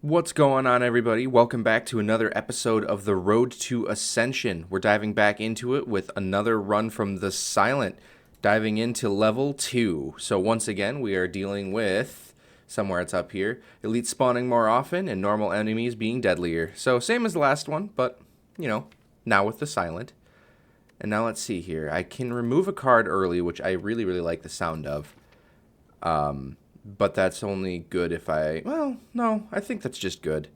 What's going on, everybody? Welcome back to another episode of The Road to Ascension. We're diving back into it with another run from the Silent, diving into level 2. So once again, we are dealing with, somewhere it's up here, elite spawning more often and normal enemies being deadlier. So same as the last one, but, now with the Silent. And now let's see here. I can remove a card early, which I really like the sound of. But that's only good if no, I think that's just good.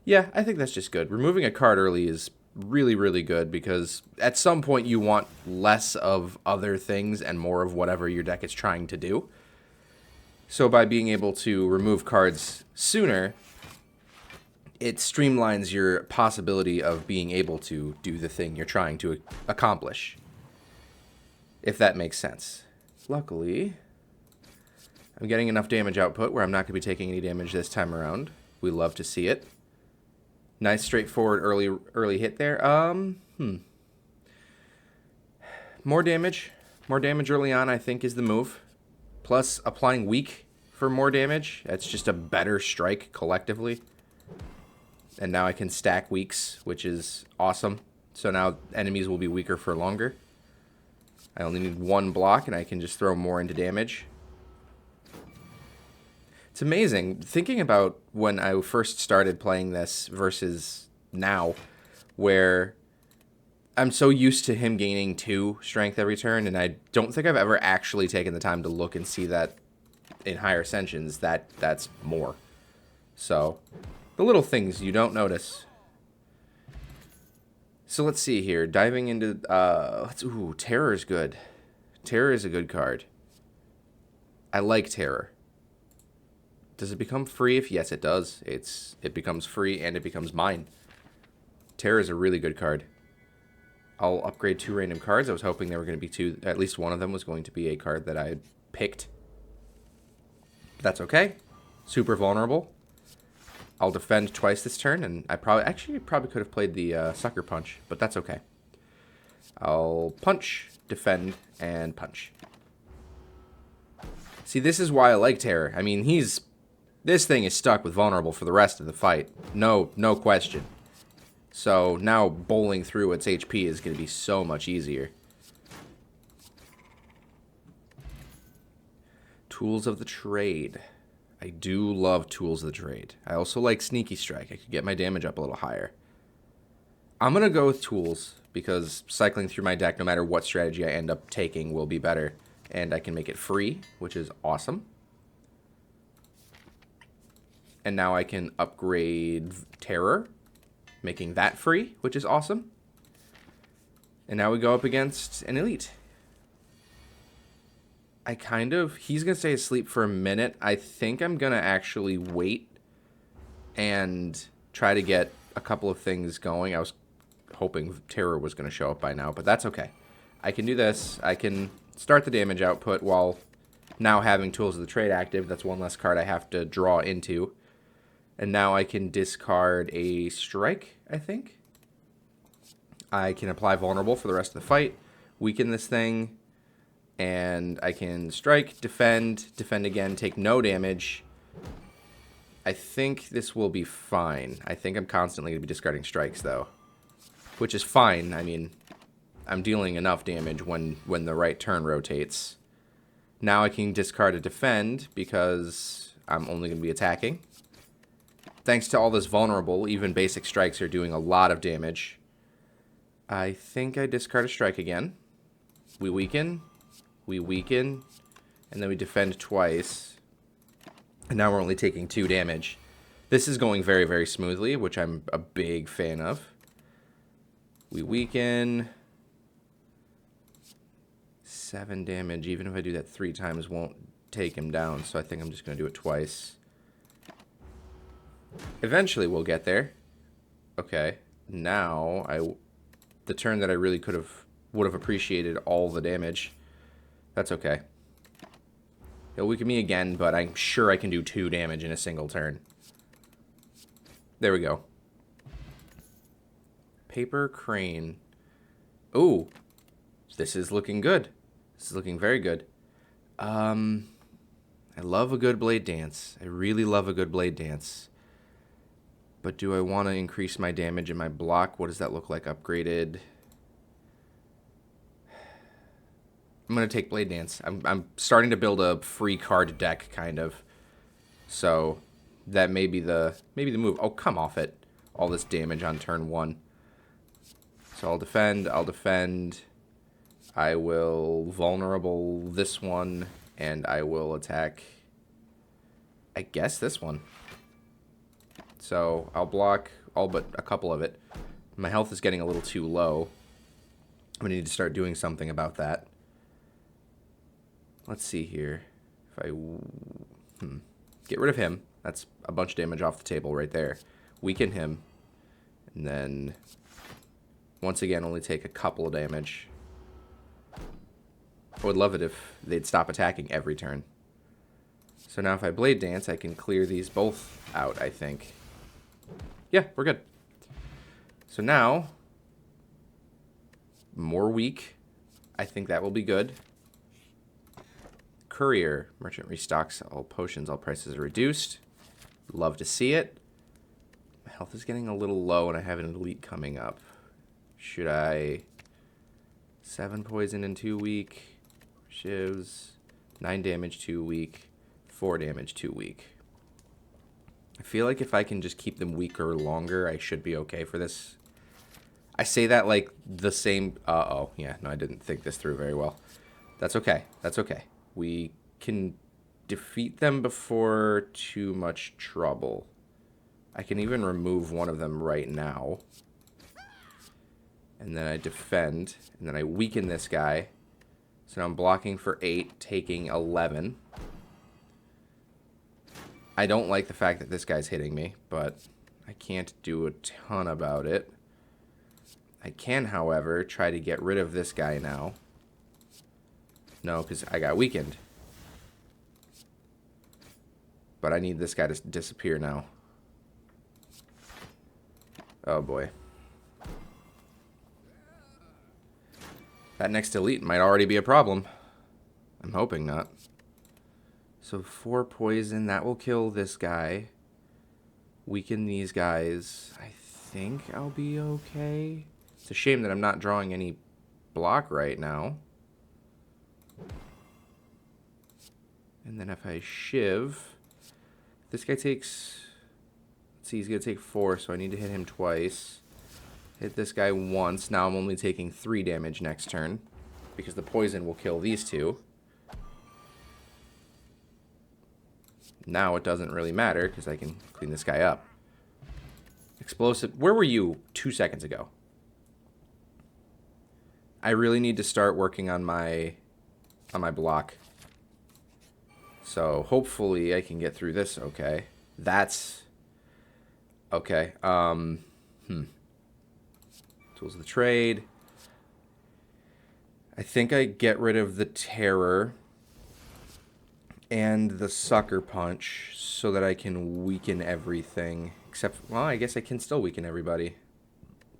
Yeah, I think that's just good. Removing a card early is really good because at some point you want less of other things and more of whatever your deck is trying to do. So by being able to remove cards sooner, it streamlines your possibility of being able to do the thing you're trying to accomplish. If that makes sense. Luckily, I'm getting enough damage output where I'm not going to be taking any damage this time around. We love to see it. Nice straightforward early hit there. More damage early on I think is the move. Plus applying weak for more damage. That's just a better strike collectively. And now I can stack weaks, which is awesome. So now enemies will be weaker for longer. I only need one block and I can just throw more into damage. It's amazing thinking about when I first started playing this versus now, where I'm so used to him gaining 2 strength every turn, and I don't think I've ever actually taken the time to look and see that in higher ascensions that's more. So, the little things you don't notice. So let's see here, diving into Terror is good. Terror is a good card. I like Terror. Does it become free? Yes, it does. It becomes free and it becomes mine. Terror is a really good card. I'll upgrade 2 random cards. I was hoping there were going to be 2. At least one of them was going to be a card that I had picked. That's okay. Super vulnerable. I'll defend twice this turn, and I probably could have played the Sucker Punch, but that's okay. I'll punch, defend, and punch. See, this is why I like Terror. I mean, this thing is stuck with vulnerable for the rest of the fight. No question. So now bowling through its HP is going to be so much easier. Tools of the Trade. I do love Tools of the Trade. I also like Sneaky Strike. I could get my damage up a little higher. I'm going to go with Tools because cycling through my deck, no matter what strategy I end up taking, will be better. And I can make it free, which is awesome. And now I can upgrade Terror, making that free, which is awesome. And now we go up against an Elite. He's going to stay asleep for a minute. I think I'm going to actually wait and try to get a couple of things going. I was hoping Terror was going to show up by now, but that's okay. I can do this. I can start the damage output while now having Tools of the Trade active. That's one less card I have to draw into. And now I can discard a strike, I think. I can apply vulnerable for the rest of the fight, weaken this thing, and I can strike, defend again, take no damage. I think this will be fine. I think I'm constantly going to be discarding strikes, though, which is fine. I mean, I'm dealing enough damage when the right turn rotates. Now I can discard a defend because I'm only going to be attacking. Thanks to all this vulnerable, even basic strikes are doing a lot of damage. I think I discard a strike again. We weaken, and then we defend twice. And now we're only taking 2 damage. This is going very smoothly, which I'm a big fan of. We weaken. 7 damage, even if I do that 3 times, won't take him down. So I think I'm just going to do it twice. Eventually we'll get there. Okay, now the turn that I really would have appreciated all the damage. That's okay. He'll weaken me again, but I'm sure I can do 2 damage in a single turn. There we go. Paper Crane. Ooh, this is looking good. This is looking very good. I love a good blade dance. I really love a good blade dance. But do I want to increase my damage and my block? What does that look like upgraded? I'm going to take Blade Dance. I'm starting to build a free card deck, kind of. So that may be the move. Oh, come off it. All this damage on turn 1. So I'll defend. I will vulnerable this one, and I will attack, I guess, this one. So I'll block all but a couple of it. My health is getting a little too low. I'm going to need to start doing something about that. Let's see here. If I get rid of him, that's a bunch of damage off the table right there. Weaken him, and then once again only take a couple of damage. I would love it if they'd stop attacking every turn. So now if I Blade Dance, I can clear these both out, I think. Yeah, we're good. So now, more weak. I think that will be good. Courier. Merchant restocks all potions, all prices are reduced. Love to see it. My health is getting a little low, and I have an elite coming up. Should I... 7 poison in 2 week. Shivs. 9 damage 2 week. 4 damage 2 week. I feel like if I can just keep them weaker longer, I should be okay for this. I say that like the same... Uh-oh. Yeah, no, I didn't think this through very well. That's okay. That's okay. We can defeat them before too much trouble. I can even remove one of them right now. And then I defend. And then I weaken this guy. So now I'm blocking for 8, taking 11. I don't like the fact that this guy's hitting me, but I can't do a ton about it. I can, however, try to get rid of this guy now. No, because I got weakened. But I need this guy to disappear now. Oh boy. That next elite might already be a problem. I'm hoping not. So 4 poison, that will kill this guy. Weaken these guys. I think I'll be okay. It's a shame that I'm not drawing any block right now. And then if I shiv, this guy takes, let's see, he's going to take 4, so I need to hit him twice. Hit this guy once. Now I'm only taking 3 damage next turn, because the poison will kill these 2. Now it doesn't really matter, because I can clean this guy up. Explosive. Where were you 2 seconds ago? I really need to start working on my block. So hopefully I can get through this okay. That's okay. Tools of the trade. I think I get rid of the terror and the sucker punch so that I can weaken everything. Except, well, I guess I can still weaken everybody.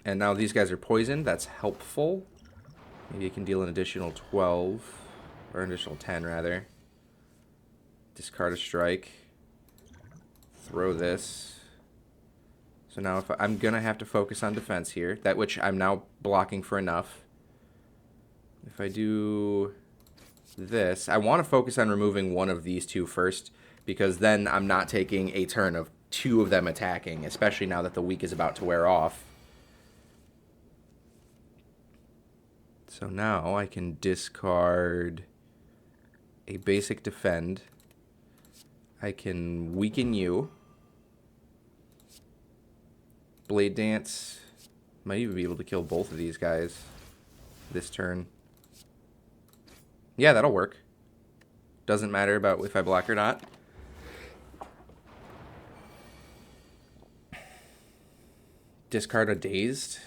And now these guys are poisoned. That's helpful. Maybe I can deal an additional 12. Or an additional 10, rather. Discard a strike. Throw this. So now if I'm going to have to focus on defense here. That which I'm now blocking for enough. If I do this, I want to focus on removing one of these 2 first. Because then I'm not taking a turn of 2 of them attacking. Especially now that the weak is about to wear off. So now I can discard a basic defend. I can weaken you. Blade Dance. Might even be able to kill both of these guys this turn. Yeah, that'll work. Doesn't matter about if I block or not. Discard a Dazed.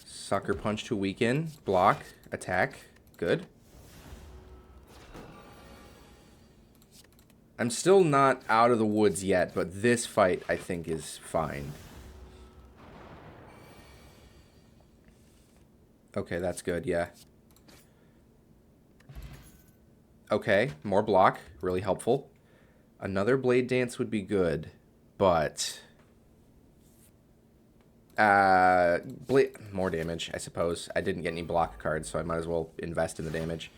Sucker Punch to weaken. Block. Attack. Good. I'm still not out of the woods yet, but this fight, I think, is fine. Okay, that's good, yeah. Okay, more block. Really helpful. Another Blade Dance would be good, but More damage, I suppose. I didn't get any block cards, so I might as well invest in the damage.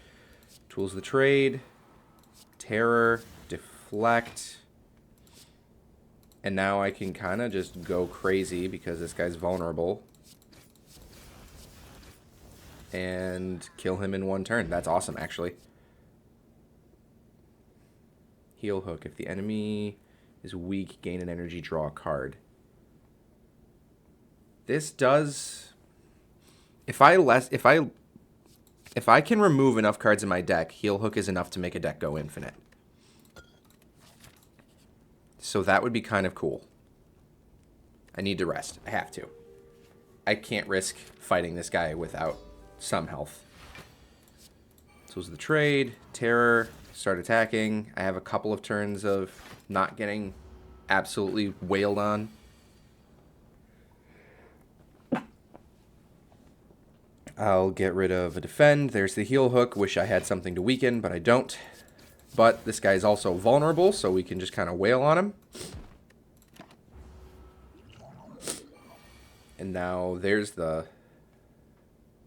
Tools of the trade. Terror. Deflect. And now I can kind of just go crazy because this guy's vulnerable. And kill him in one turn. That's awesome, actually. Heal hook. If the enemy is weak, gain an energy, draw a card. This does... If I can remove enough cards in my deck, heal hook is enough to make a deck go infinite. So that would be kind of cool. I need to rest. I have to. I can't risk fighting this guy without some health. Tools of the trade. Terror. Start attacking. I have a couple of turns of not getting absolutely wailed on. I'll get rid of a defend. There's the heal hook. Wish I had something to weaken, but I don't. But this guy's also vulnerable, so we can just kind of wail on him. And now there's the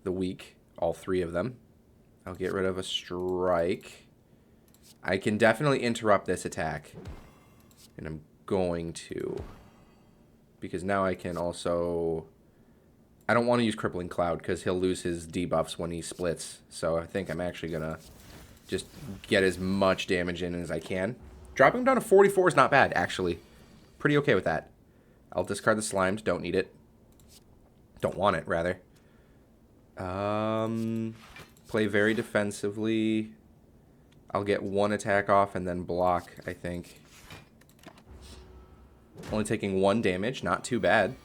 weak, all three of them. I'll get rid of a strike. I can definitely interrupt this attack. And I'm going to. Because now I can also... I don't want to use Crippling Cloud because he'll lose his debuffs when he splits. So I think I'm actually going to just get as much damage in as I can. Dropping him down to 44 is not bad, actually. Pretty okay with that. I'll discard the Slimed. Don't need it. Don't want it, rather. Play very defensively. I'll get one attack off and then block, I think. Only taking 1 damage. Not too bad.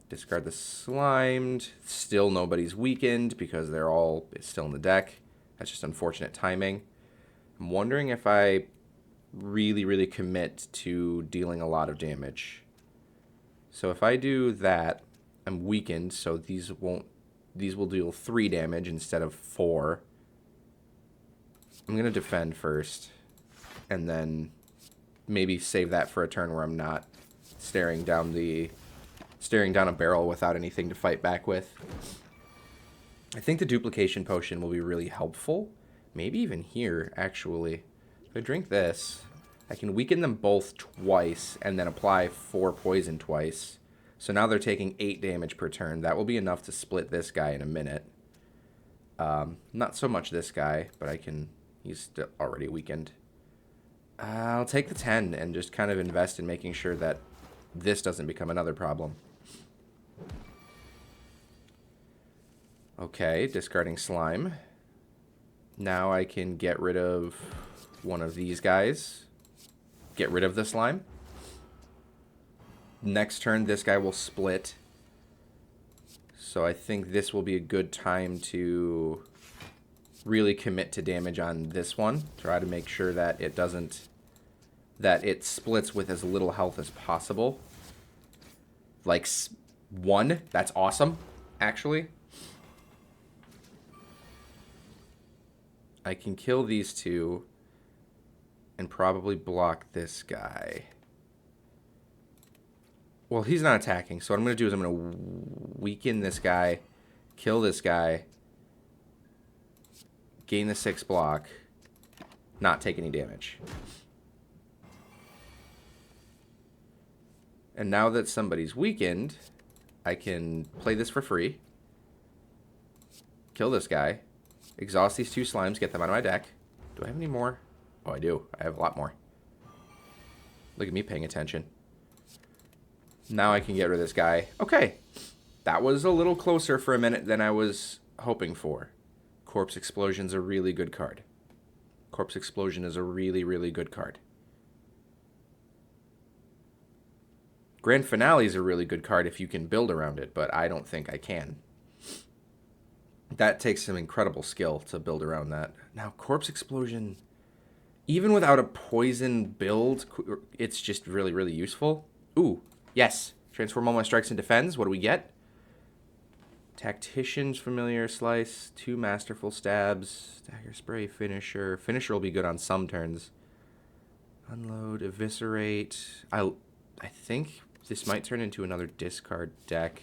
Discard the Slimed. Still nobody's weakened because they're all still in the deck. That's just unfortunate timing. I'm wondering if I really, really commit to dealing a lot of damage. So if I do that, I'm weakened, so these will deal 3 damage instead of 4. I'm going to defend first, and then maybe save that for a turn where I'm not staring down a barrel without anything to fight back with. I think the duplication potion will be really helpful. Maybe even here, actually. If I drink this, I can weaken them both twice and then apply 4 poison twice. So now they're taking 8 damage per turn. That will be enough to split this guy in a minute. Not so much this guy, but he's still already weakened. I'll take the 10 and just kind of invest in making sure that this doesn't become another problem. Okay, discarding Slime. Now I can get rid of one of these guys. Get rid of the Slime. Next turn, this guy will split. So I think this will be a good time to really commit to damage on this one. Try to make sure that it splits with as little health as possible. Like 1, that's awesome, actually. I can kill these 2 and probably block this guy. Well, he's not attacking, so what I'm going to do is I'm going to weaken this guy, kill this guy, gain the 6 block, not take any damage. And now that somebody's weakened, I can play this for free, kill this guy, exhaust these 2 slimes, get them out of my deck. Do I have any more? Oh, I do. I have a lot more. Look at me paying attention. Now I can get rid of this guy. Okay. That was a little closer for a minute than I was hoping for. Corpse Explosion's a really good card. Corpse Explosion is a really, really good card. Grand Finale is a really good card if you can build around it, but I don't think I can. That takes some incredible skill to build around that. Now, Corpse Explosion, even without a poison build, it's just really, really useful. Ooh, yes. Transform all my strikes into defends. What do we get? Tactician's Familiar Slice, 2 Masterful Stabs, Dagger Spray, Finisher. Finisher will be good on some turns. Unload, Eviscerate. I think This might turn into another discard deck.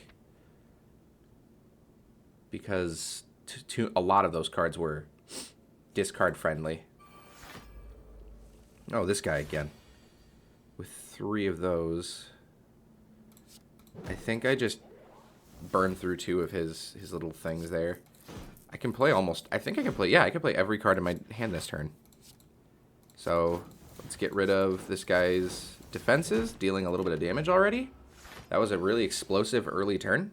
Because a lot of those cards were discard friendly. Oh, this guy again. With 3 of those. I think I just burned through 2 of his little things there. I can play almost... I think I can play... Yeah, I can play every card in my hand this turn. So, let's get rid of this guy's defenses, dealing a little bit of damage already. That was a really explosive early turn.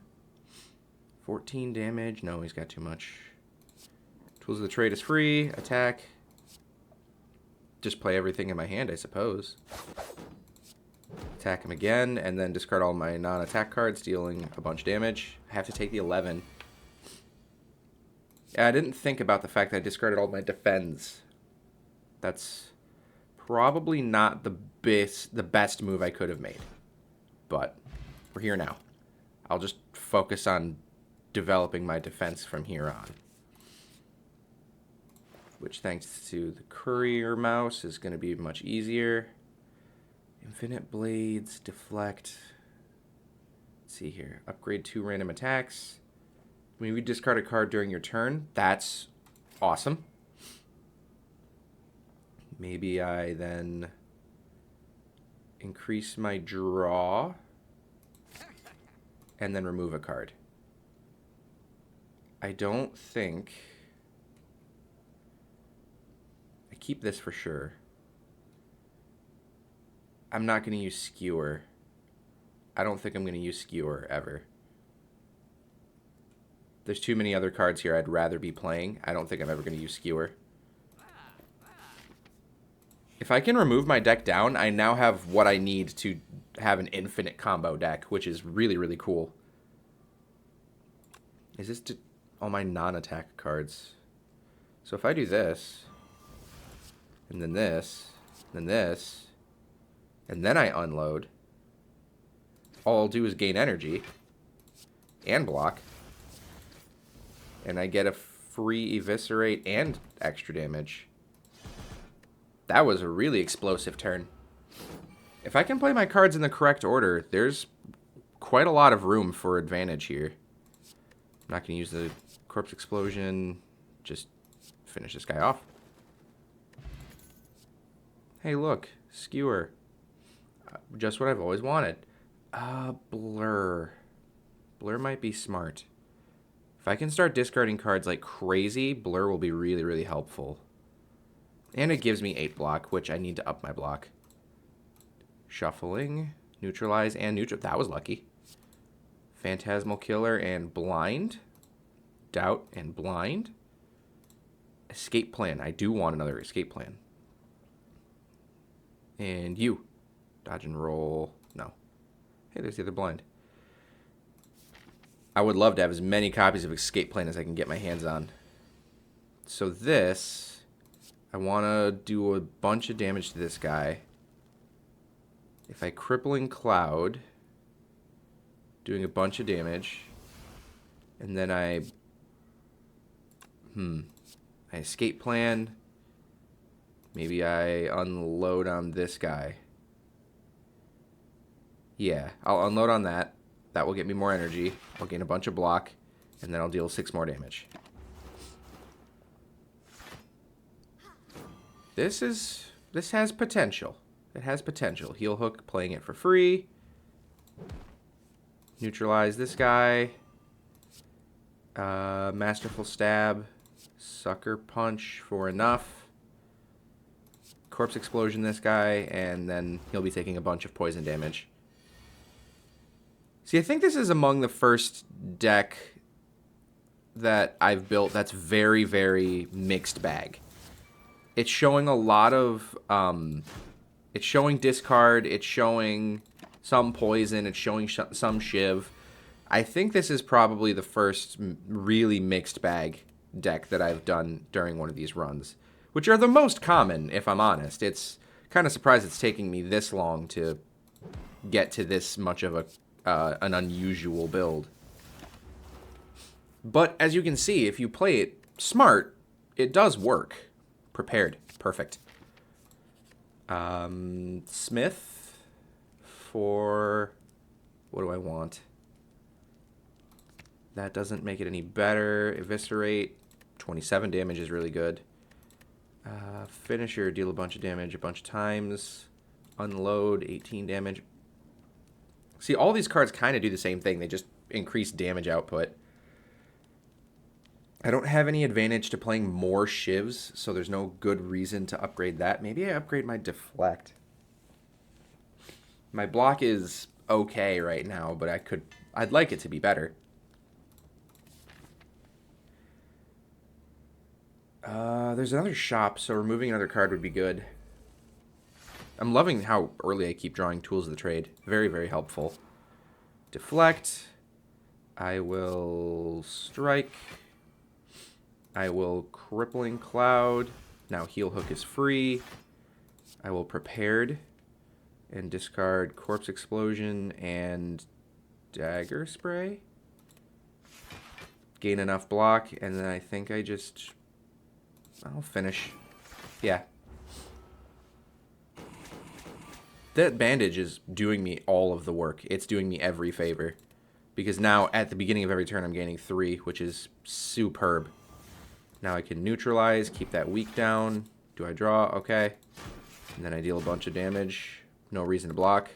14 damage. No, he's got too much. Tools of the Trade is free. Attack. Just play everything in my hand, I suppose. Attack him again, and then discard all my non-attack cards, dealing a bunch of damage. I have to take the 11. Yeah, I didn't think about the fact that I discarded all my defends. That's probably not the best move I could have made. But we're here now. I'll just focus on developing my defense from here on. Which, thanks to the courier mouse, is going to be much easier. Infinite blades, deflect. Let's see here. Upgrade 2 random attacks. When you discard a card during your turn, that's awesome. Maybe I then increase my draw and then remove a card. I don't think... I keep this for sure. I'm not going to use Skewer. I don't think I'm going to use Skewer ever. There's too many other cards here I'd rather be playing. I don't think I'm ever going to use Skewer. If I can remove my deck down, I now have what I need to have an infinite combo deck, which is really, really cool. Is this all my non-attack cards? So if I do this, and then this, then this, and then I unload, all I'll do is gain energy and block. And I get a free eviscerate and extra damage. That was a really explosive turn. If I can play my cards in the correct order, there's quite a lot of room for advantage here. I'm not going to use the corpse explosion. Just finish this guy off. Hey, look. Skewer. Just what I've always wanted. Blur. Blur might be smart. If I can start discarding cards like crazy, Blur will be really, really helpful. And it gives me 8 block, which I need to up my block. Shuffling, neutralize, and neutral. That was lucky. Phantasmal Killer and Blind. Doubt and Blind. Escape Plan. I do want another escape plan. And you. Dodge and roll. No. Hey, there's the other blind. I would love to have as many copies of Escape Plan as I can get my hands on. So this, I want to do a bunch of damage to this guy. If I Crippling Cloud, doing a bunch of damage, and then I Escape Plan, maybe I unload on this guy. Yeah, I'll unload on that. That will get me more energy. I'll gain a bunch of block, and then I'll deal 6 more damage. This has potential. It has potential. Heel Hook, playing it for free. Neutralize this guy. Masterful Stab. Sucker Punch for enough. Corpse Explosion this guy, and then he'll be taking a bunch of poison damage. See, I think this is among the first deck that I've built that's very, very mixed bag. It's showing a lot of... it's showing discard, it's showing some poison, it's showing some shiv. I think this is probably the first really mixed bag deck that I've done during one of these runs, which are the most common, if I'm honest. It's kind of surprised it's taking me this long to get to this much of an unusual build. But as you can see, if you play it smart, it does work. Prepared. Perfect. Smith for What do I want? That doesn't make it any better. Eviscerate. 27 damage is really good. Finisher, deal a bunch of damage a bunch of times. Unload, 18 damage. See, all these cards kind of do the same thing. They just increase damage output. I don't have any advantage to playing more shivs, so there's no good reason to upgrade that. Maybe I upgrade my deflect. My block is okay right now, but I'd like it to be better. There's another shop, so removing another card would be good. I'm loving how early I keep drawing tools of the trade. Very, very helpful. Deflect. I will strike. I will crippling cloud. Now heal hook is free. I will prepared and discard corpse explosion and dagger spray. Gain enough block, and then I think I'll finish. Yeah. That bandage is doing me all of the work. It's doing me every favor. Because now, at the beginning of every turn, I'm gaining 3, which is superb. Now I can neutralize, keep that weak down. Do I draw? Okay. And then I deal a bunch of damage. No reason to block.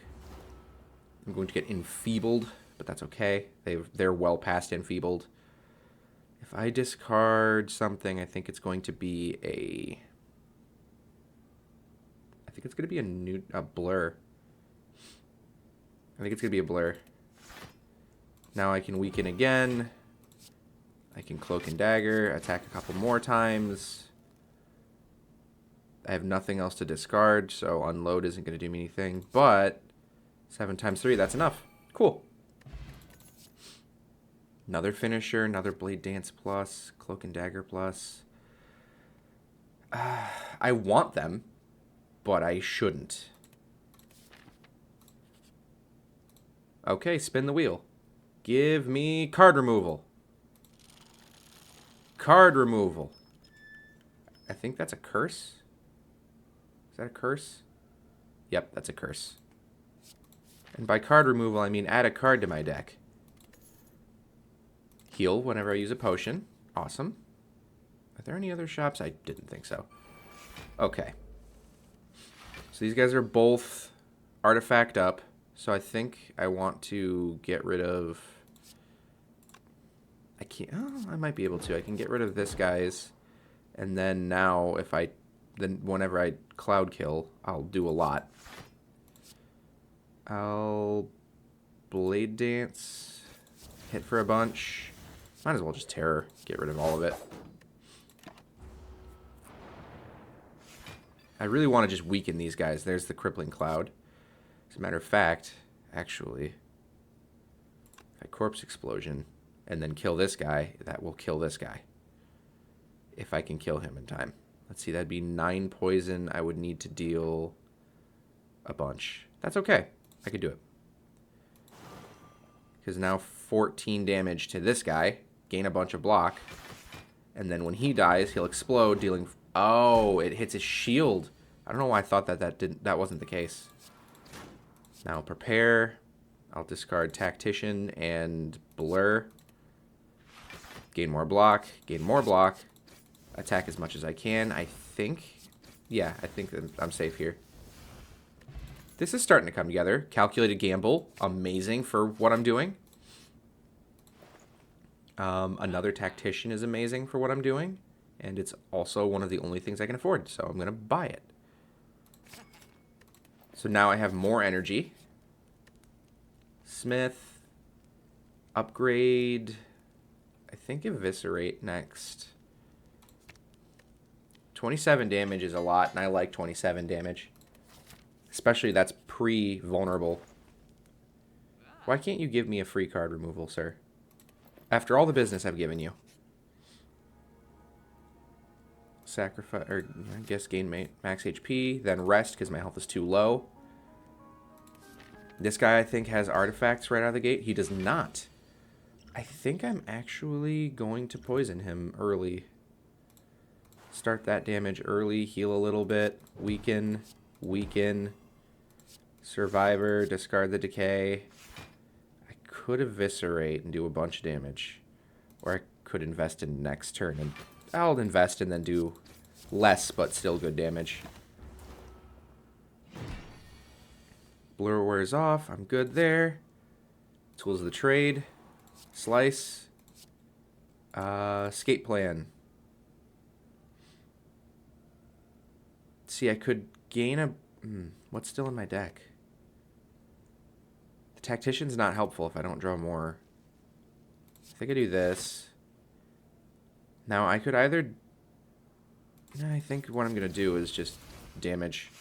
I'm going to get enfeebled, but that's okay. They're well past enfeebled. If I discard something, I think it's going to be a blur. I think it's going to be a blur. Now I can weaken again. I can cloak and dagger, attack a couple more times. I have nothing else to discard, so unload isn't going to do me anything. But 7 times 3, that's enough. Cool. Another finisher, another blade dance plus, cloak and dagger plus. I want them, but I shouldn't. Okay, spin the wheel. Give me card removal. Card removal. I think that's a curse. Is that a curse? Yep, that's a curse. And by card removal, I mean add a card to my deck. Heal whenever I use a potion. Awesome. Are there any other shops? I didn't think so. Okay. So these guys are both artifact up. So I think I want to get rid of... I might be able to. I can get rid of this guy's. And then now whenever I cloud kill, I'll do a lot. I'll blade dance. Hit for a bunch. Might as well just terror. Get rid of all of it. I really want to just weaken these guys. There's the crippling cloud. As a matter of fact, actually, if I corpse explosion and then kill this guy, that will kill this guy. If I can kill him in time. Let's see, that'd be 9 poison. I would need to deal a bunch. That's okay. I could do it. Because now 14 damage to this guy. Gain a bunch of block. And then when he dies, he'll explode, dealing... Oh, it hits his shield. I don't know why I thought that wasn't the case. Now prepare. I'll discard Tactician and Blur. Gain more block. Gain more block. Attack as much as I can. I think... Yeah, I think I'm safe here. This is starting to come together. Calculated gamble. Amazing for what I'm doing. Another Tactician is amazing for what I'm doing. And it's also one of the only things I can afford. So I'm going to buy it. So now I have more energy. Smith. Upgrade. I think Eviscerate next. 27 damage is a lot, and I like 27 damage. Especially that's pre-vulnerable. Why can't you give me a free card removal, sir? After all the business I've given you. Sacrifice, or I guess gain max HP, then rest because my health is too low. This guy, I think, has artifacts right out of the gate. He does not. I think I'm actually going to poison him early. Start that damage early, heal a little bit, weaken, Survivor, discard the decay. could eviscerate and do a bunch of damage. Or I could invest in next turn. And I'll invest and then do less, but still good damage. Blur wears off. I'm good there. Tools of the trade. Slice. Escape plan. See, I could gain a... what's still in my deck? The Tactician's not helpful if I don't draw more. I think I do this. Now, I could either... I think what I'm going to do is just damage.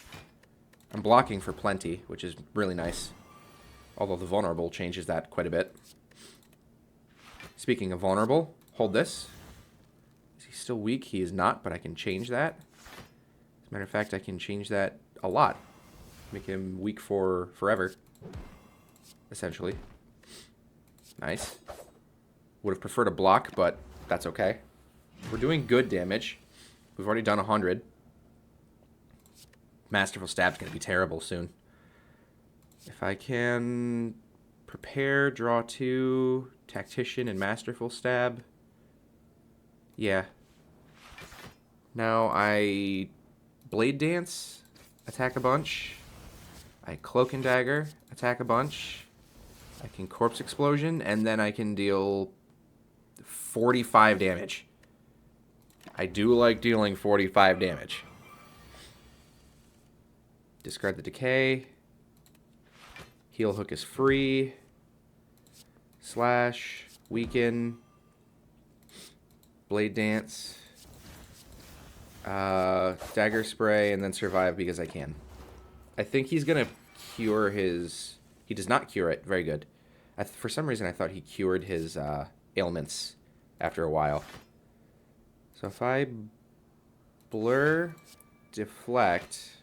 I'm blocking for plenty, which is really nice. Although the vulnerable changes that quite a bit. Speaking of vulnerable, hold this. Is he still weak? He is not, but I can change that. As a matter of fact, I can change that a lot. Make him weak for forever. Essentially. Nice. Would have preferred a block, but that's okay. We're doing good damage. We've already done 100. Masterful Stab's going to be terrible soon. If I can prepare, draw 2, Tactician, and Masterful Stab. Yeah. Now I Blade Dance, attack a bunch. I Cloak and Dagger, attack a bunch. I can Corpse Explosion, and then I can deal 45 damage. I do like dealing 45 damage. Discard the Decay. Heal Hook is free. Slash. Weaken. Blade Dance. Dagger Spray, and then survive because I can. I think he's going to cure his... He does not cure it. Very good. For some reason, I thought he cured his ailments after a while. So if I blur, deflect,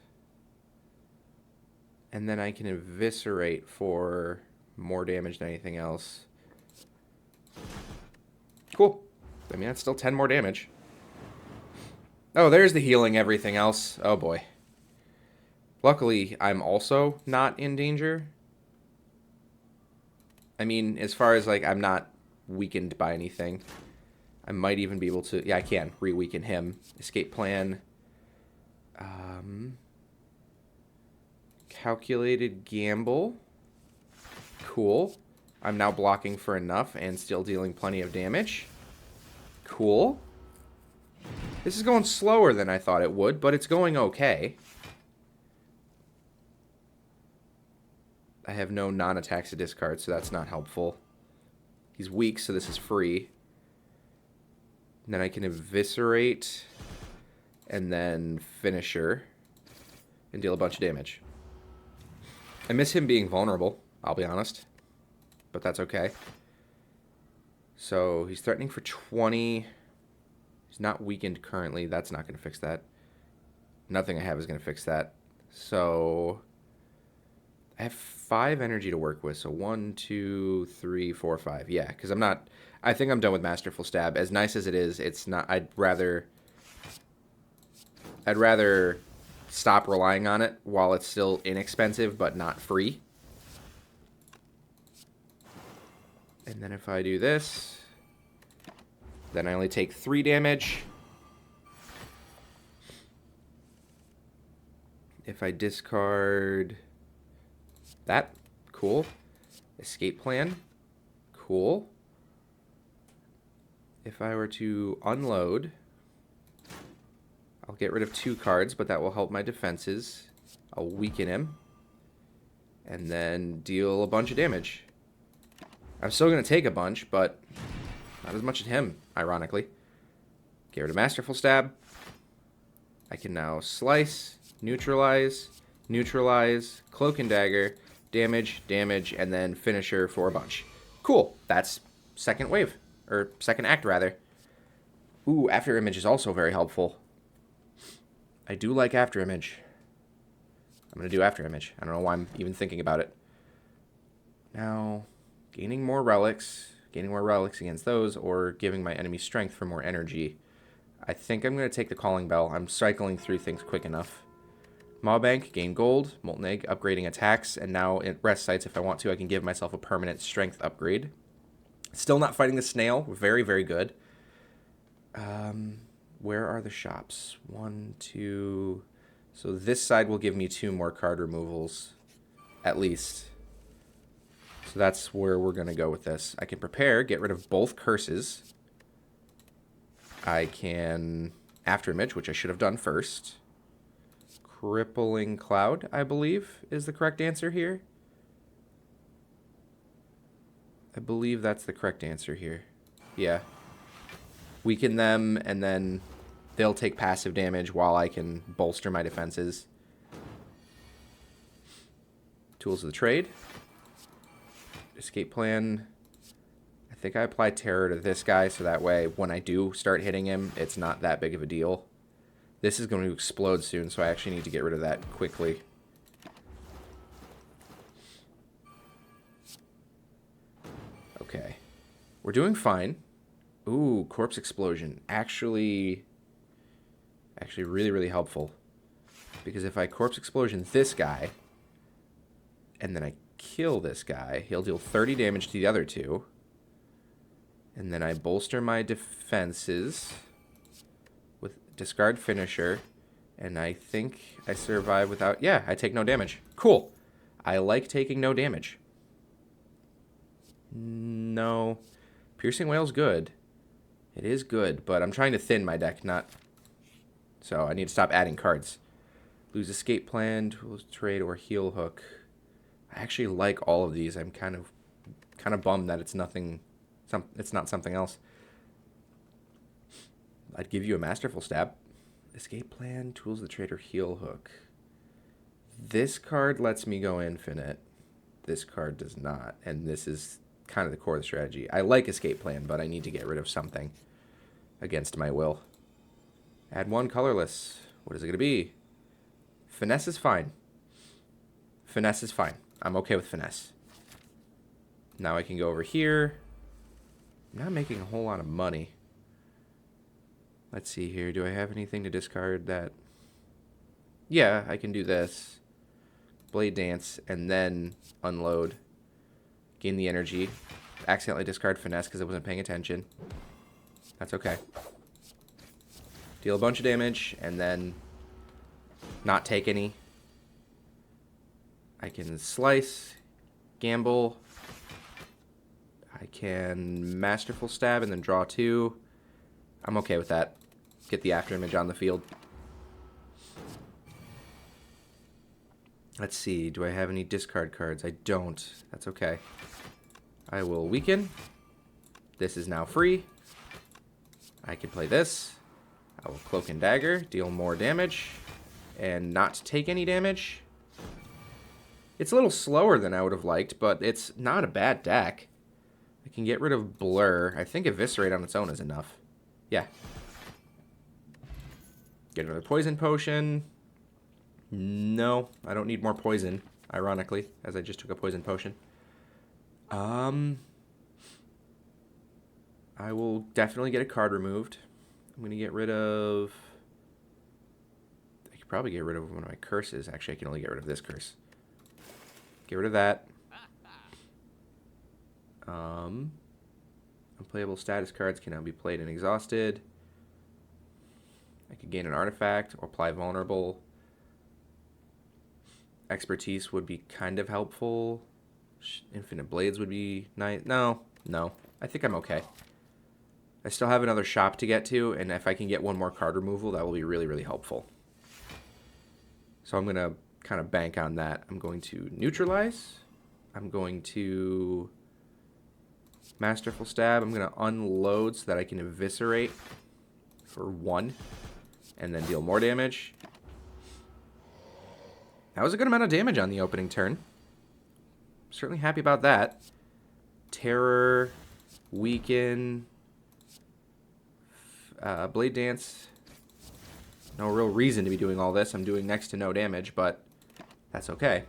and then I can eviscerate for more damage than anything else. Cool. I mean, that's still 10 more damage. Oh, there's the healing everything else. Oh, boy. Luckily, I'm also not in danger. I mean, as far as, like, I'm not weakened by anything. I might even be able to... Yeah, I can re-weaken him. Escape plan. Calculated gamble. Cool. I'm now blocking for enough and still dealing plenty of damage. Cool. This is going slower than I thought it would, but it's going okay. I have no non-attacks to discard, so that's not helpful. He's weak, so this is free. And then I can eviscerate, and then finisher, and deal a bunch of damage. I miss him being vulnerable, I'll be honest. But that's okay. So he's threatening for 20. He's not weakened currently. That's not going to fix that. Nothing I have is going to fix that. So I have 5 energy to work with. So 1, 2, 3, 4, 5. Yeah, because I'm not... I think I'm done with Masterful Stab. As nice as it is, it's not... I'd rather stop relying on it while it's still inexpensive but not free. And then if I do this, then I only take 3 damage. If I discard that, cool. Escape plan, cool. If I were to unload, I'll get rid of 2 cards, but that will help my defenses. I'll weaken him, and then deal a bunch of damage. I'm still going to take a bunch, but not as much as him, ironically. Get rid of Masterful Stab. I can now slice, neutralize, neutralize, Cloak and Dagger, damage, damage, and then finisher for a bunch. Cool. That's second wave. Or second act, rather. Ooh, After Image is also very helpful. I do like After Image. I'm going to do After Image. I don't know why I'm even thinking about it. Now, gaining more relics against those, or giving my enemy strength for more energy. I think I'm going to take the Calling Bell. I'm cycling through things quick enough. Maw Bank, gain gold. Molten Egg, upgrading attacks. And now it rest sites. If I want to, I can give myself a permanent strength upgrade. Still not fighting the snail. Very, very good. Where are the shops? 1, 2... So this side will give me 2 more card removals. At least. So that's where we're going to go with this. I can prepare, get rid of both curses. I can Afterimage, which I should have done first. Crippling Cloud, I believe, is the correct answer here. I believe that's the correct answer here. Yeah. Weaken them, and then they'll take passive damage while I can bolster my defenses. Tools of the Trade. Escape Plan. I think I apply Terror to this guy, so that way when I do start hitting him, it's not that big of a deal. This is going to explode soon, so I actually need to get rid of that quickly. Okay. We're doing fine. Ooh, Corpse Explosion. Actually really, really helpful. Because if I Corpse Explosion this guy, and then I kill this guy, he'll deal 30 damage to the other two. And then I bolster my defenses with Discard Finisher. And I think I survive without... Yeah, I take no damage. Cool. I like taking no damage. No. Piercing Wail's good. It is good, but I'm trying to thin my deck, not... So I need to stop adding cards. Lose Escape Plan, Tools Trade, or Heal Hook. I actually like all of these. I'm kind of bummed that it's nothing... It's not something else. I'd give you a Masterful Stab. Escape Plan, Tools of the Trade, or Heal Hook. This card lets me go infinite. This card does not. And this is kind of the core of the strategy. I like Escape Plan, but I need to get rid of something against my will. Add 1 colorless. What is it going to be? Finesse is fine. Finesse is fine. I'm okay with Finesse. Now I can go over here. I'm not making a whole lot of money. Let's see here. Do I have anything to discard that? Yeah, I can do this. Blade Dance, and then unload. Gain the energy. Accidentally discard Finesse because I wasn't paying attention. That's okay. Deal a bunch of damage, and then not take any. I can Slice, Gamble. I can Masterful Stab and then draw 2. I'm okay with that. Get the Afterimage on the field. Let's see. Do I have any discard cards? I don't. That's okay. I will weaken. This is now free. I can play this. I will Cloak and Dagger, deal more damage, and not take any damage. It's a little slower than I would have liked, but it's not a bad deck. I can get rid of Blur. I think Eviscerate on its own is enough. Yeah. Get another Poison Potion. No, I don't need more poison, ironically, as I just took a Poison Potion. I will definitely get a card removed. I'm going to get rid of... I could probably get rid of one of my curses. Actually, I can only get rid of this curse. Get rid of that. Unplayable status cards can now be played and exhausted. I could gain an artifact or apply vulnerable. Expertise would be kind of helpful. Infinite Blades would be nice. No. I think I'm okay. I still have another shop to get to, and if I can get one more card removal, that will be really, really helpful. So I'm going to kind of bank on that. I'm going to neutralize. I'm going to Masterful Stab. I'm going to unload so that I can Eviscerate for 1 and then deal more damage. That was a good amount of damage on the opening turn. Certainly happy about that. Terror, Weaken, Blade Dance. No real reason to be doing all this. I'm doing next to no damage, but that's okay.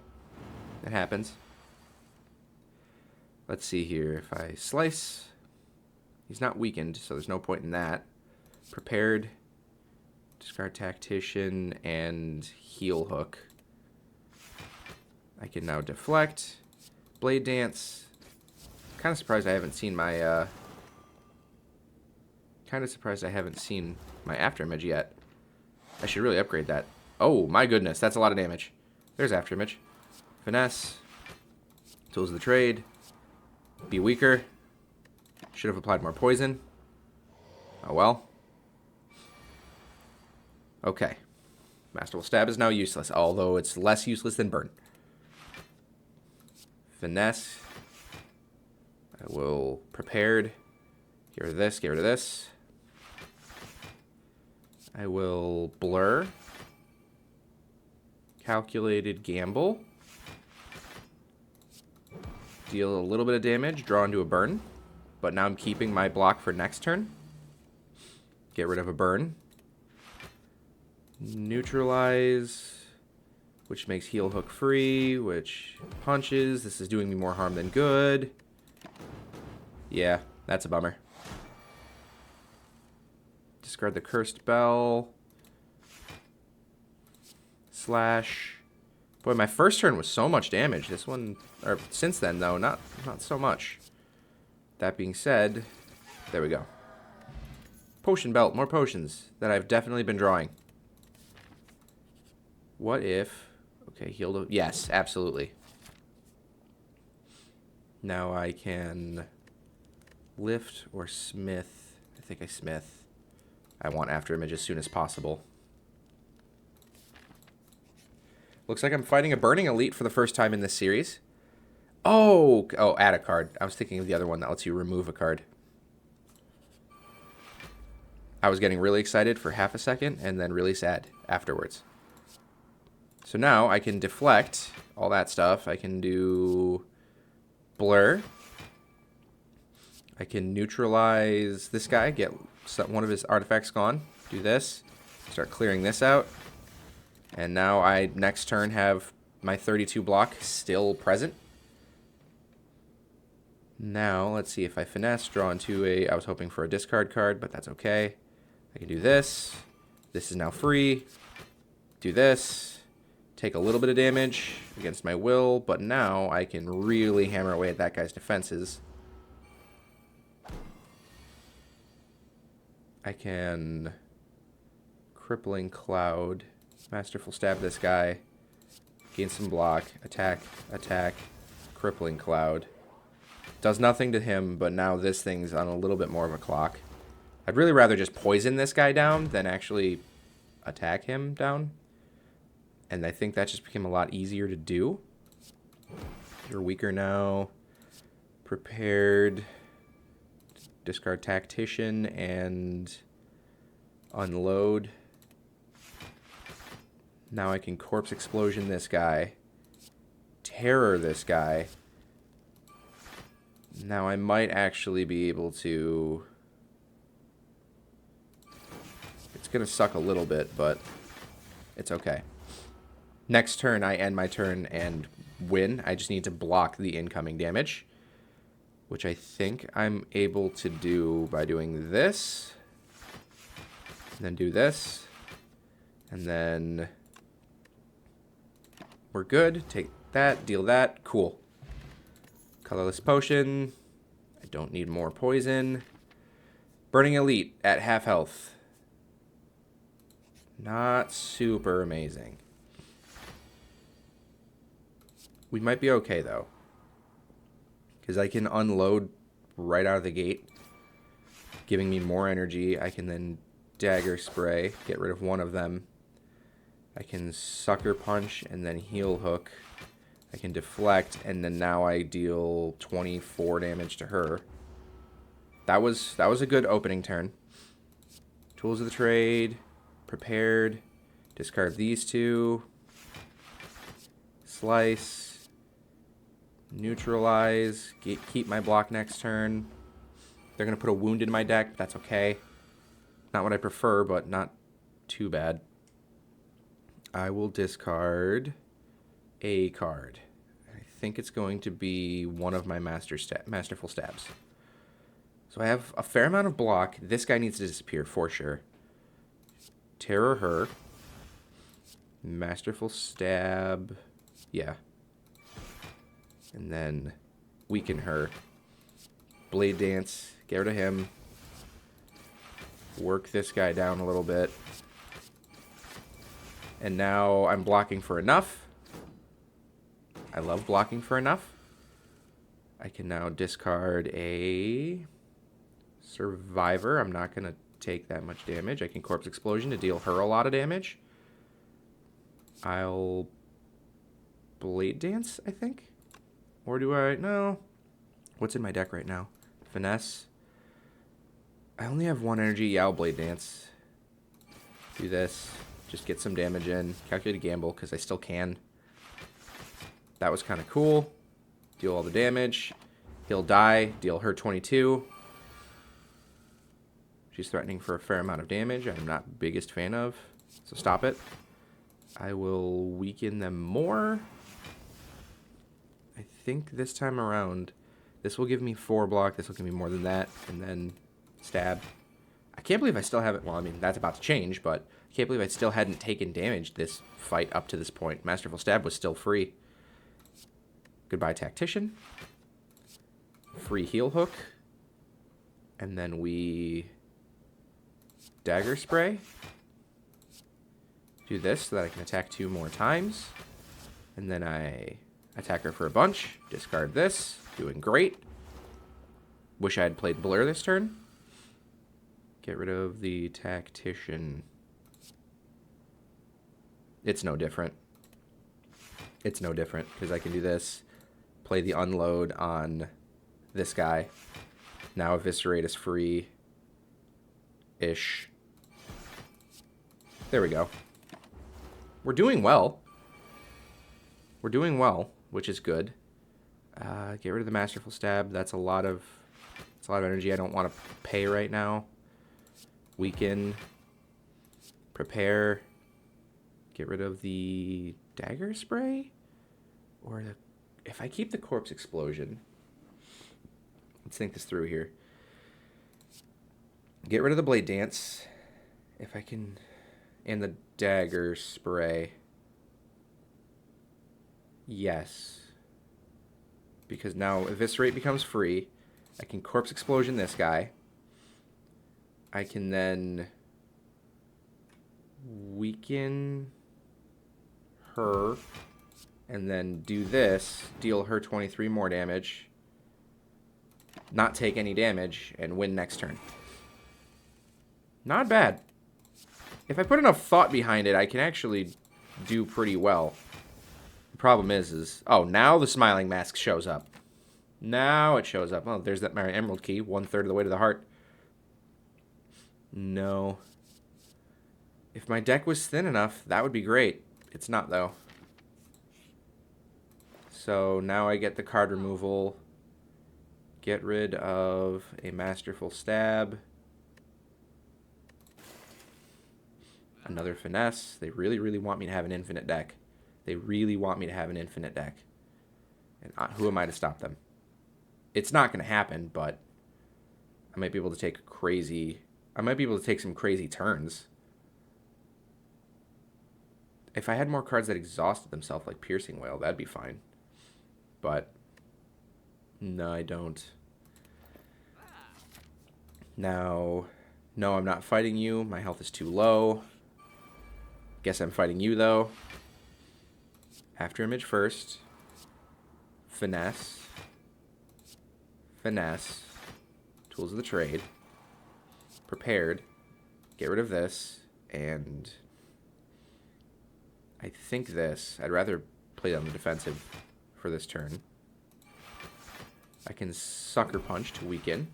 It happens. Let's see here. If I Slice, he's not weakened, so there's no point in that. Prepared. Discard Tactician and Heel Hook. I can now deflect. Blade Dance. Kind of surprised I haven't seen my Afterimage yet. I should really upgrade that. Oh my goodness, that's a lot of damage. There's Afterimage. Finesse. Tools of the Trade. Be weaker. Should have applied more poison. Oh well. Okay. Masterful Stab is now useless, although it's less useless than Burn. Finesse. I will Prepared. Get rid of this, get rid of this. I will Blur. Calculated Gamble. Deal a little bit of damage, draw into a burn. But now I'm keeping my block for next turn. Get rid of a burn. Neutralize, which makes Heel Hook free, which punches. This is doing me more harm than good. Yeah, that's a bummer. Discard the Cursed Bell. Slash. Boy, my first turn was so much damage. This one, or since then though, not so much. That being said, there we go. Potion Belt, more potions that I've definitely been drawing. What if... Okay, healed... Yes, absolutely. Now I can lift or smith. I think I smith. I want Afterimage as soon as possible. Looks like I'm fighting a Burning Elite for the first time in this series. Oh, add a card. I was thinking of the other one that lets you remove a card. I was getting really excited for half a second and then really sad afterwards. So now I can deflect all that stuff. I can do Blur. I can neutralize this guy, get one of his artifacts gone. Do this. Start clearing this out. And now I, next turn, have my 32 block still present. Now, let's see if I finesse, draw into a... I was hoping for a discard card, but that's okay. I can do this. This is now free. Do this. Take a little bit of damage against my will, but now I can really hammer away at that guy's defenses. I can Crippling Cloud, Masterful Stab this guy, gain some block, attack, attack, Crippling Cloud. Does nothing to him, but now this thing's on a little bit more of a clock. I'd really rather just poison this guy down than actually attack him down. And I think that just became a lot easier to do. You're weaker now. Prepared. Discard Tactician and unload. Now I can Corpse Explosion this guy. Terror this guy. Now I might actually be able to... It's going to suck a little bit, but it's okay. Next turn, I end my turn and win. I just need to block the incoming damage, which I think I'm able to do by doing this, and then do this, and then we're good. Take that, deal that. Cool. Colorless Potion. I don't need more poison. Burning Elite at half health. Not super amazing. We might be okay, though. Because I can unload right out of the gate, giving me more energy. I can then Dagger Spray, get rid of one of them. I can Sucker Punch and then Heel Hook. I can deflect, and then now I deal 24 damage to her. That was a good opening turn. Tools of the Trade, Prepared, discard these two. Slice. Neutralize, keep my block next turn. They're going to put a wound in my deck, but that's okay. Not what I prefer, but not too bad. I will discard a card. I think it's going to be one of my Masterful Stabs. So I have a fair amount of block. This guy needs to disappear for sure. Terror her. Masterful Stab. Yeah. And then weaken her. Blade Dance. Get rid of him. Work this guy down a little bit. And now I'm blocking for enough. I love blocking for enough. I can now discard a Survivor. I'm not going to take that much damage. I can Corpse Explosion to deal her a lot of damage. I'll Blade Dance, I think? Or do I? No. What's in my deck right now? Finesse. I only have one energy. Yeah, I'll Blade Dance. Do this. Just get some damage in. Calculate a gamble, because I still can. That was kind of cool. Deal all the damage. He'll die. Deal her 22. She's threatening for a fair amount of damage. I'm not the biggest fan of. So stop it. I will weaken them more. I think this time around, this will give me 4 block. This will give me more than that. And then stab. I can't believe I still haven't... Well, I mean, that's about to change, but I can't believe I still hadn't taken damage this fight up to this point. Masterful Stab was still free. Goodbye, Tactician. Free Heal Hook. And then we... Dagger Spray. Do this so that I can attack 2 more times. And then I attack her for a bunch. Discard this. Doing great. Wish I had played Blur this turn. Get rid of the Tactician. It's no different. It's no different, because I can do this. Play the Unload on this guy. Now Eviscerate is free-ish. There we go. We're doing well. We're doing well, which is good. Get rid of the Masterful Stab. That's a lot of energy I don't want to pay right now. Weaken. Prepare. Get rid of the Dagger Spray? Or the... If I keep the Corpse Explosion... Let's think this through here. Get rid of the Blade Dance. If I can... And the Dagger Spray. Yes. Because now Eviscerate becomes free. I can Corpse Explosion this guy. I can then weaken her and then do this, deal her 23 more damage, not take any damage, and win next turn. Not bad. If I put enough thought behind it, I can actually do pretty well. The problem is oh, now the Smiling Mask shows up. Now it shows up. Oh, there's that Mary Emerald key, 1/3 of the way to the heart. No. If my deck was thin enough, that would be great. It's not, though. So now I get the card removal. Get rid of a Masterful Stab. Another Finesse. They really, really want me to have an infinite deck. They really want me to have an infinite deck. And who am I to stop them? It's not going to happen, but I might be able to take crazy... I might be able to take some crazy turns. If I had more cards that exhausted themselves, like Piercing Wail, that'd be fine. But, no, I don't. Now, no, I'm not fighting you. My health is too low. Guess I'm fighting you, though. Afterimage first. Finesse. Finesse. Tools of the Trade. Prepared. Get rid of this. And I think this. I'd rather play on the defensive for this turn. I can Sucker Punch to weaken.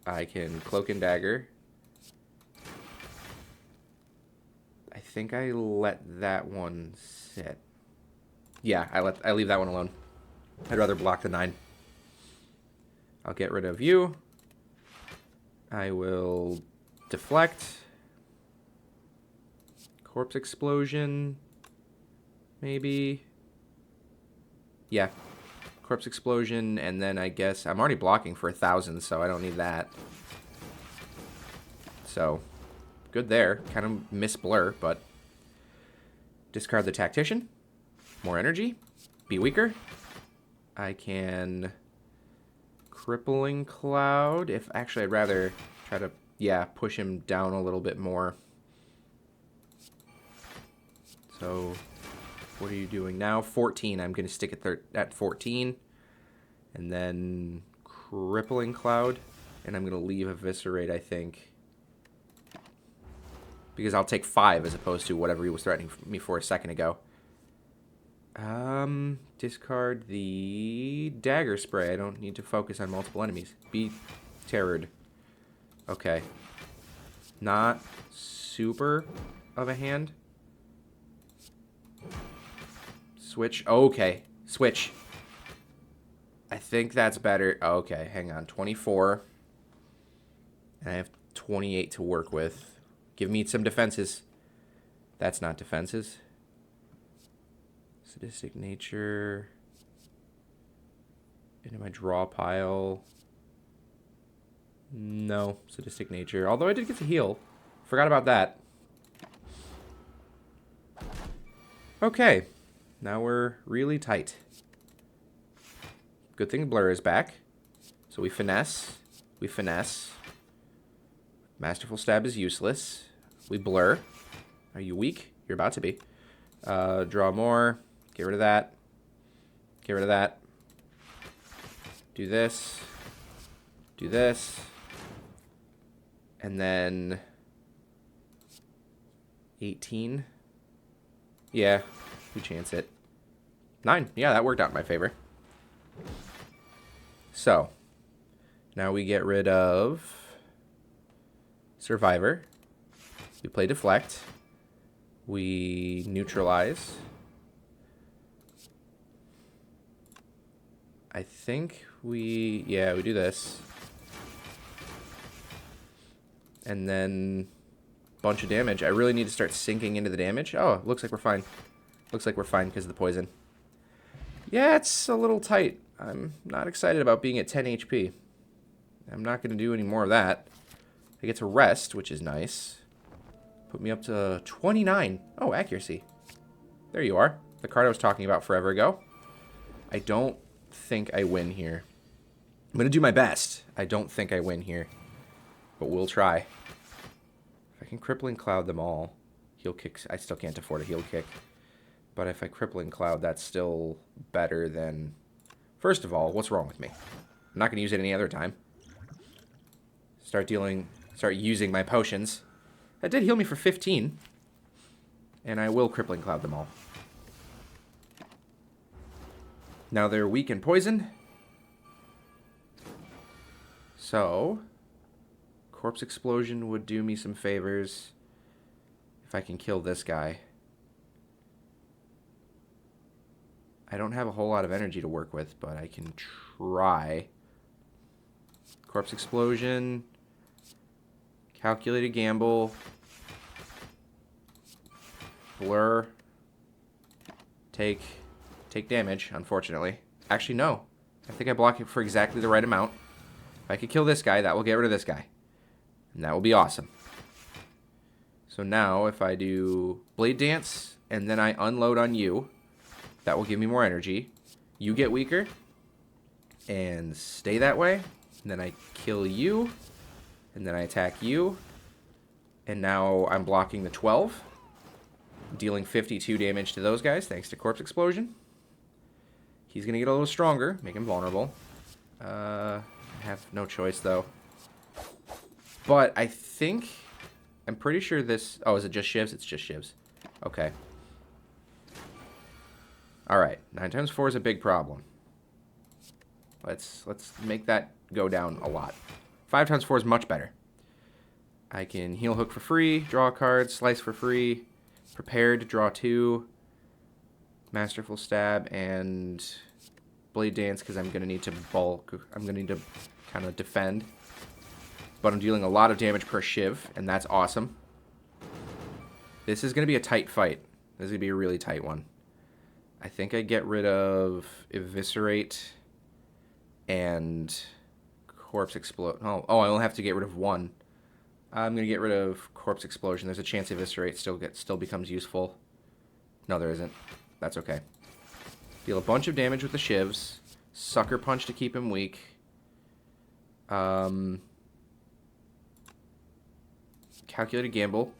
I can Cloak and Dagger. I think I let that one sit. Yeah, I leave that one alone. I'd rather block the 9. I'll get rid of you. I will deflect. Corpse Explosion. Maybe. Yeah. Corpse Explosion, and then I guess I'm already blocking for 1,000, so I don't need that. So, Good there. Kind of miss Blur, but... Discard the Tactician. More energy. Be weaker. I can... Crippling Cloud. If actually, I'd rather try to, yeah, push him down a little bit more. So, what are you doing now? 14. I'm going to stick at 14. And then Crippling Cloud. And I'm going to leave Eviscerate, I think. Because I'll take 5 as opposed to whatever he was threatening me for a second ago. Discard the Dagger Spray. I don't need to focus on multiple enemies. Be terrored. Okay. Not super of a hand. Switch. Okay. Switch. I think that's better. Okay, hang on. 24. And I have 28 to work with. Give me some defenses. That's not defenses. Sadistic Nature. Into my draw pile. No, Sadistic Nature. Although I did get to heal. Forgot about that. Okay. Now we're really tight. Good thing Blur is back. So we finesse. We finesse. Masterful Stab is useless. We blur. Are you weak? You're about to be. Draw more. Get rid of that. Get rid of that. Do this. Do this. And then 18. Yeah, we chance it. 9. Yeah, that worked out in my favor. So, now we get rid of Survivor. We play Deflect. We neutralize. I think we do this. And then bunch of damage. I really need to start sinking into the damage. Oh, looks like we're fine. Looks like we're fine because of the poison. Yeah, it's a little tight. I'm not excited about being at 10 HP. I'm not going to do any more of that. I get to rest, which is nice. Put me up to 29. Oh, accuracy. There you are. The card I was talking about forever ago. I don't think I win here. I'm going to do my best. I don't think I win here. But we'll try. If I can Crippling Cloud them all. Heal kicks. I still can't afford a heal kick. But if I Crippling Cloud, that's still better than... First of all, what's wrong with me? I'm not going to use it any other time. Start using my potions. That did heal me for 15. And I will Crippling Cloud them all. Now they're weak in poison. So, Corpse Explosion would do me some favors if I can kill this guy. I don't have a whole lot of energy to work with, but I can try. Corpse Explosion. Calculated Gamble. Blur. Take damage, unfortunately. Actually, no. I think I block it for exactly the right amount. If I could kill this guy, that will get rid of this guy. And that will be awesome. So now, if I do Blade Dance, and then I unload on you, that will give me more energy. You get weaker. And stay that way. And then I kill you. And then I attack you. And now I'm blocking the 12. Dealing 52 damage to those guys, thanks to Corpse Explosion. He's going to get a little stronger. Make him vulnerable. I have no choice, though. But I think... I'm pretty sure this... Oh, is it just shivs? It's just shivs. Okay. Alright. 9 times 4 is a big problem. Let's make that go down a lot. 5 times 4 is much better. I can Heal Hook for free, draw a card, Slice for free, Prepared, draw 2, Masterful Stab, and Blade Dance because I'm going to need to bulk. I'm going to need to kind of defend. But I'm dealing a lot of damage per shiv, and that's awesome. This is going to be a tight fight. This is going to be a really tight one. I think I get rid of Eviscerate and Corpse Explode. Oh, I only have to get rid of one. I'm going to get rid of Corpse Explosion. There's a chance Eviscerate still becomes useful. No, there isn't. That's okay. Deal a bunch of damage with the shivs. Sucker Punch to keep him weak. Calculated Gamble.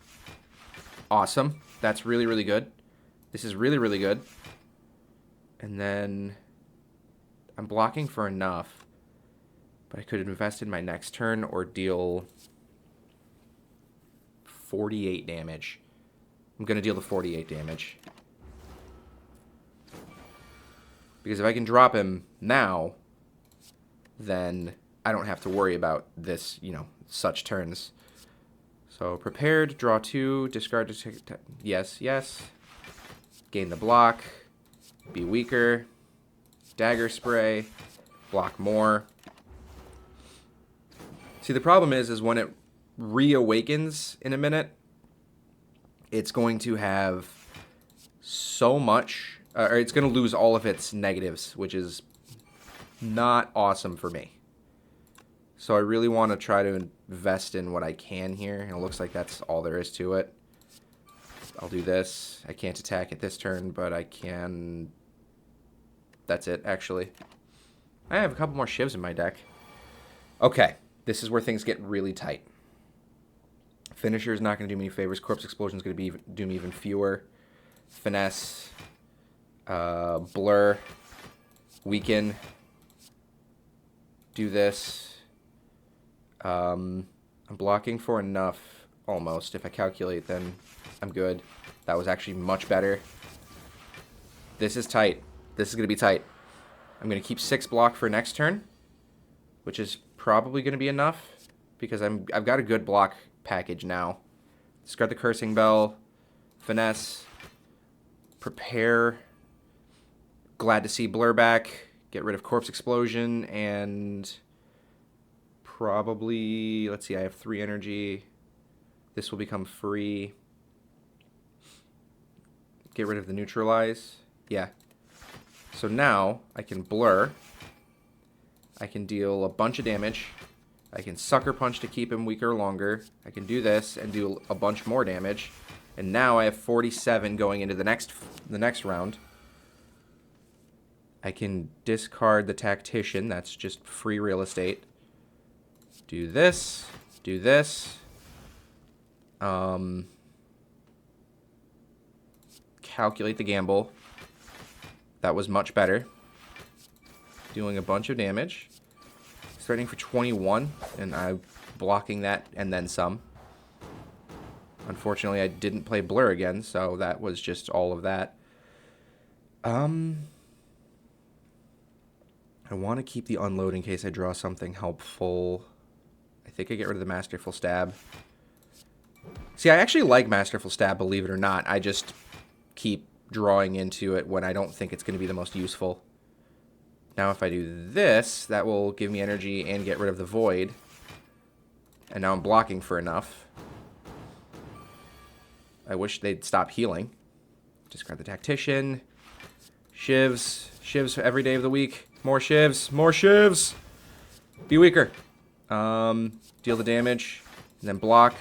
Awesome. That's really, really good. This is really, really good. And then I'm blocking for enough. But I could invest in my next turn or deal 48 damage. I'm going to deal the 48 damage. Because if I can drop him now, then I don't have to worry about this, you know, such turns. So prepared, draw 2, discard to yes, yes. Gain the block, be weaker, dagger spray, block more. See, the problem is when it reawakens in a minute, it's going to have so much, or it's going to lose all of its negatives, which is not awesome for me. So I really want to try to invest in what I can here, and it looks like that's all there is to it. I'll do this. I can't attack it this turn, but I can... That's it, actually. I have a couple more shivs in my deck. Okay, this is where things get really tight. Finisher is not going to do me any favors. Corpse Explosion is going to do me even fewer. Finesse. Blur. Weaken. Do this. I'm blocking for enough, almost. If I calculate, then I'm good. That was actually much better. This is tight. This is going to be tight. I'm going to keep 6 block for next turn, which is probably going to be enough, because I've got a good block package now. Discard the Cursing Bell. Finesse. Prepare. Glad to see Blur back. Get rid of Corpse Explosion, and... probably, let's see, I have 3 energy. This will become free. Get rid of the neutralize. Yeah. So now I can blur. I can deal a bunch of damage. I can Sucker Punch to keep him weaker longer. I can do this and do a bunch more damage. And now I have 47 going into the next round. I can discard the Tactician. That's just free real estate. Do this. Do this. Calculate the gamble. That was much better. Doing a bunch of damage. Starting for 21, and I'm blocking that and then some. Unfortunately, I didn't play Blur again, so that was just all of that. I want to keep the Unload in case I draw something helpful. I think I get rid of the Masterful Stab. See, I actually like Masterful Stab, believe it or not. I just keep drawing into it when I don't think it's going to be the most useful. Now if I do this, that will give me energy and get rid of the Void. And now I'm blocking for enough. I wish they'd stop healing. Discard the Tactician. Shivs. Shivs every day of the week. More shivs. More shivs! Be weaker. Deal the damage. And then block.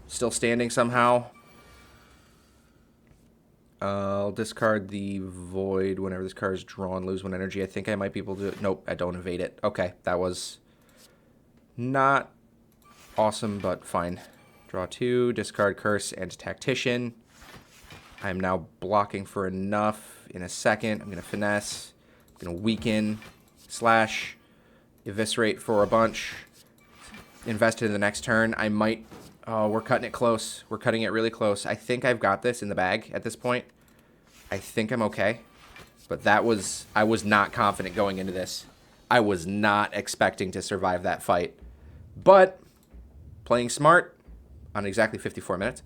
Still standing somehow. I'll discard the Void whenever this card is drawn. Lose 1 energy. I think I might be able to do it. Nope, I don't evade it. Okay, that was not awesome, but fine. Draw 2, discard Curse and Tactician. I'm now blocking for enough. In a second, I'm going to Finesse. I'm going to Weaken. Slash. Eviscerate for a bunch. Invest in the next turn. I might... Oh, we're cutting it close. We're cutting it really close. I think I've got this in the bag at this point. I think I'm okay. But that was... I was not confident going into this. I was not expecting to survive that fight. But playing smart on exactly 54 minutes.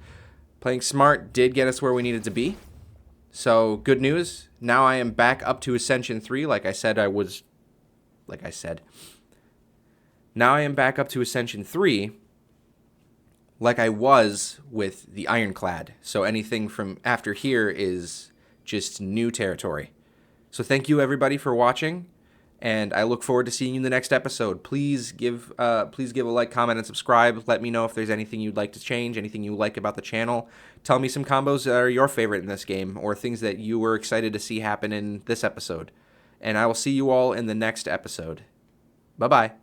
Playing smart did get us where we needed to be. So, good news. Now I am back up to Ascension 3 like I said I was... Like I said. Now I am back up to Ascension 3... like I was with the Ironclad. So anything from after here is just new territory. So thank you everybody for watching, And I look forward to seeing you in the next episode. Please give a like, comment, and subscribe. Let me know if there's anything you'd like to change, anything you like about the channel. Tell me some combos that are your favorite in this game, or things that you were excited to see happen in this episode. And I will see you all in the next episode. Bye-bye.